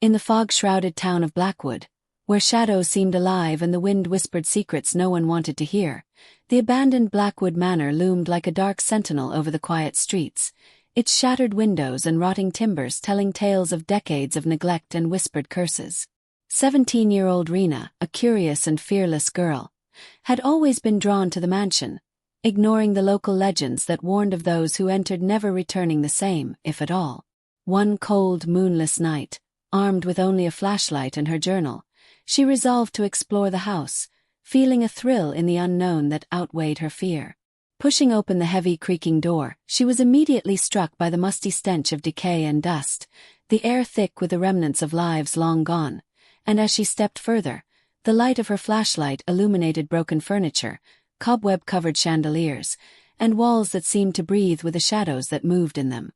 In the fog-shrouded town of Blackwood, where shadows seemed alive and the wind whispered secrets no one wanted to hear, the abandoned Blackwood Manor loomed like a dark sentinel over the quiet streets, its shattered windows and rotting timbers telling tales of decades of neglect and whispered curses. 17-year-old Rina, a curious and fearless girl, had always been drawn to the mansion, ignoring the local legends that warned of those who entered never returning the same, if at all. One cold, moonless night, armed with only a flashlight and her journal, she resolved to explore the house, feeling a thrill in the unknown that outweighed her fear. Pushing open the heavy, creaking door, she was immediately struck by the musty stench of decay and dust, the air thick with the remnants of lives long gone, and as she stepped further, the light of her flashlight illuminated broken furniture, cobweb-covered chandeliers, and walls that seemed to breathe with the shadows that moved in them.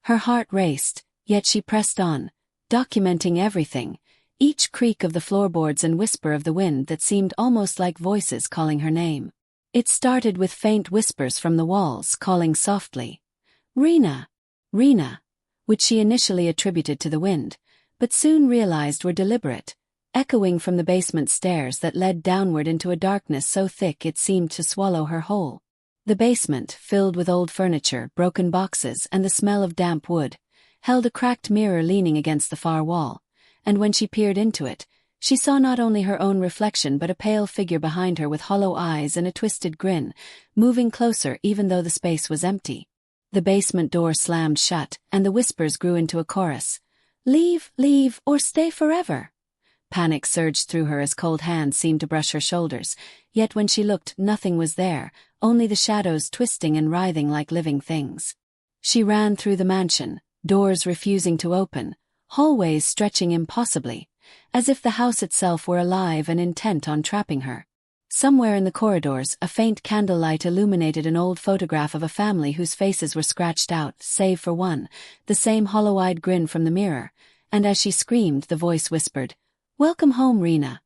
Her heart raced, yet she pressed on, documenting everything, each creak of the floorboards and whisper of the wind that seemed almost like voices calling her name. It started with faint whispers from the walls calling softly, "Rina! Rina!" which she initially attributed to the wind, but soon realized were deliberate, echoing from the basement stairs that led downward into a darkness so thick it seemed to swallow her whole. The basement, filled with old furniture, broken boxes, and the smell of damp wood, held a cracked mirror leaning against the far wall, and when she peered into it, she saw not only her own reflection but a pale figure behind her with hollow eyes and a twisted grin, moving closer even though the space was empty. The basement door slammed shut, and the whispers grew into a chorus. "Leave, leave, or stay forever." Panic surged through her as cold hands seemed to brush her shoulders, yet when she looked, nothing was there, only the shadows twisting and writhing like living things. She ran through the mansion, doors refusing to open, hallways stretching impossibly, as if the house itself were alive and intent on trapping her. Somewhere in the corridors, a faint candlelight illuminated an old photograph of a family whose faces were scratched out, save for one, the same hollow-eyed grin from the mirror, and as she screamed, the voice whispered, "Welcome home, Rina."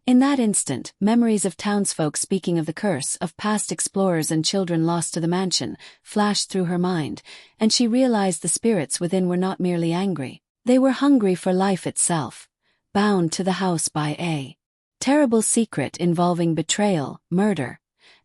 In that instant, memories of townsfolk speaking of the curse, of past explorers and children lost to the mansion, flashed through her mind, and she realized the spirits within were not merely angry. They were hungry for life itself, bound to the house by a terrible secret involving betrayal, murder,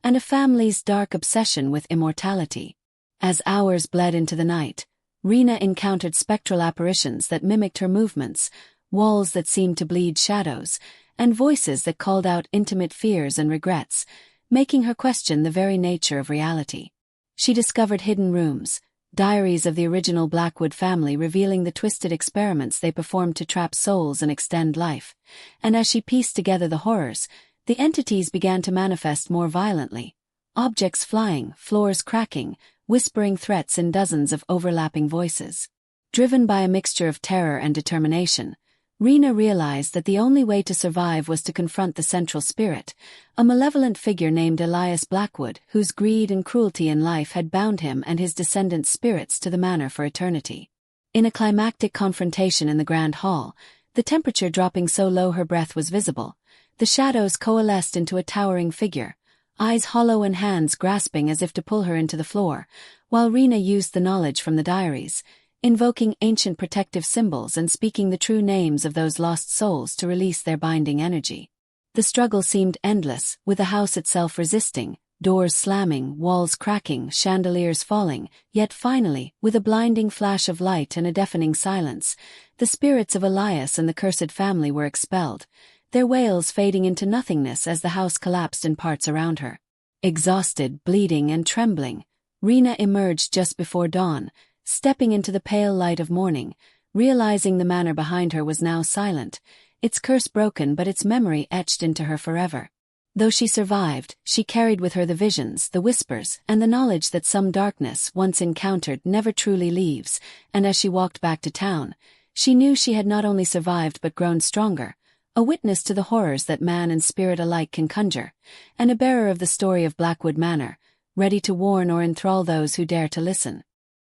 and a family's dark obsession with immortality. As hours bled into the night, Rina encountered spectral apparitions that mimicked her movements, walls that seemed to bleed shadows, and voices that called out intimate fears and regrets, making her question the very nature of reality. She discovered hidden rooms, diaries of the original Blackwood family revealing the twisted experiments they performed to trap souls and extend life, and as she pieced together the horrors, the entities began to manifest more violently, objects flying, floors cracking, whispering threats in dozens of overlapping voices. Driven by a mixture of terror and determination, Rina realized that the only way to survive was to confront the central spirit, a malevolent figure named Elias Blackwood, whose greed and cruelty in life had bound him and his descendants' spirits to the manor for eternity. In a climactic confrontation in the grand hall, the temperature dropping so low her breath was visible, the shadows coalesced into a towering figure, eyes hollow and hands grasping as if to pull her into the floor, while Rina used the knowledge from the diaries, invoking ancient protective symbols and speaking the true names of those lost souls to release their binding energy. The struggle seemed endless, with the house itself resisting, doors slamming, walls cracking, chandeliers falling, yet finally, with a blinding flash of light and a deafening silence, the spirits of Elias and the cursed family were expelled, their wails fading into nothingness as the house collapsed in parts around her. Exhausted, bleeding, and trembling, Rina emerged just before dawn, stepping into the pale light of morning, realizing the manor behind her was now silent, its curse broken but its memory etched into her forever. Though she survived, she carried with her the visions, the whispers, and the knowledge that some darkness, once encountered, never truly leaves, and as she walked back to town, she knew she had not only survived but grown stronger, a witness to the horrors that man and spirit alike can conjure, and a bearer of the story of Blackwood Manor, ready to warn or enthrall those who dare to listen.